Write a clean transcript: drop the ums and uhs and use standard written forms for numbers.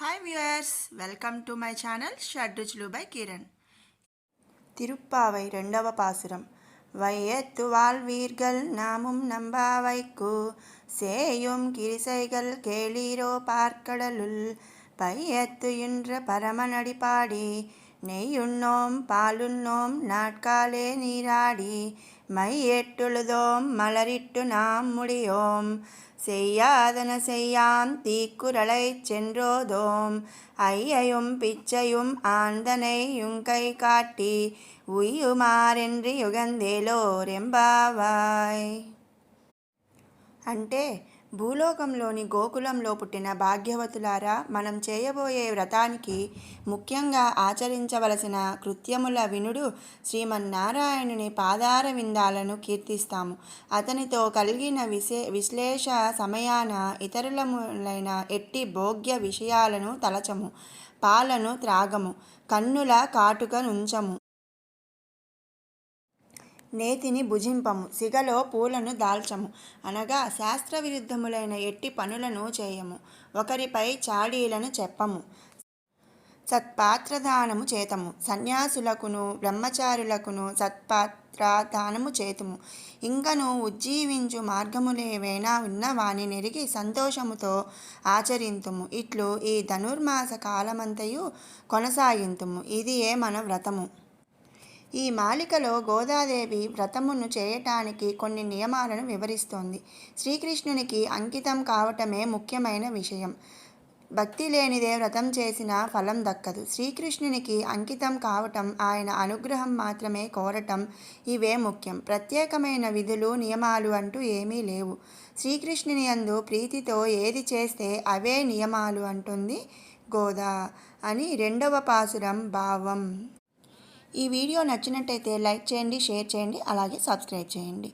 Hi viewers, welcome to my channel Shadruchulu by Kiran. Thiruppavai ரெண்டవ பாசுரம். வையத்துவாள் வீர்கள் நாமும் நம்பாவைக்கு சேயும் கிரிசைகள் கேளீரோ பார்க்கடலுள் பையத்து இன்ற பரமனடி பாடி நெய்யுண்ணோம் பாலுண்ணோம் நாட்காலே நீராடி மையெட்டுழுதோம் மலரிட்டு நாம் முடியோம் செய்யாதன செய்யாம் தீக்குறளைச் சென்றோதோம் ஐயையும் பிச்சையும் ஆந்தனை யுங்கை காட்டி ఉయ్యుమారెండ్రి యుగందేలోరెంబావాయ్. అంటే భూలోకంలోని గోకులంలో పుట్టిన భాగ్యవతులారా, మనం చేయబోయే వ్రతానికి ముఖ్యంగా ఆచరించవలసిన కృత్యముల వినుడు శ్రీమన్నారాయణుని పాదార విందాలను కీర్తిస్తాము. అతనితో కలిగిన విశ్లేష సమయాన ఇతరులములైన ఎట్టి భోగ్య విషయాలను తలచము, పాలను త్రాగము, కన్నుల కాటుక నుంచము, నేతిని భుజింపము, సిగలో పూలను దాల్చము, అనగా శాస్త్ర విరుద్ధములైన ఎట్టి పనులను చేయము, ఒకరిపై చాడీలను చెప్పము, సత్పాత్రదానము చేతము, సన్యాసులకును బ్రహ్మచారులకును సత్పాత్రదానము చేతుము, ఇంకను ఉజ్జీవించు మార్గములేవైనా ఉన్నవాని నెరిగి సంతోషముతో ఆచరింతుము. ఇట్లు ఈ ధనుర్మాస కాలమంతయు కొనసాగింతుము. ఇదియే మన వ్రతము. ఈ మాలికలో గోదాదేవి వ్రతమును చేయటానికి కొన్ని నియమాలను వివరిస్తోంది. శ్రీకృష్ణునికి అంకితం కావటమే ముఖ్యమైన విషయం. భక్తి లేనిదే వ్రతం చేసిన ఫలం దక్కదు. శ్రీకృష్ణునికి అంకితం కావటం, ఆయన అనుగ్రహం మాత్రమే కోరటం, ఇవే ముఖ్యం. ప్రత్యేకమైన విధులు నియమాలు అంటూ ఏమీ లేవు. శ్రీకృష్ణుని యందు ప్రీతితో ఏది చేస్తే అవే నియమాలు అంటుంది గోదా అని రెండవ పాసురం భావం. ఈ వీడియో నచ్చినట్టయితే లైక్ చేయండి, షేర్ చేయండి, అలాగే సబ్స్క్రైబ్ చేయండి.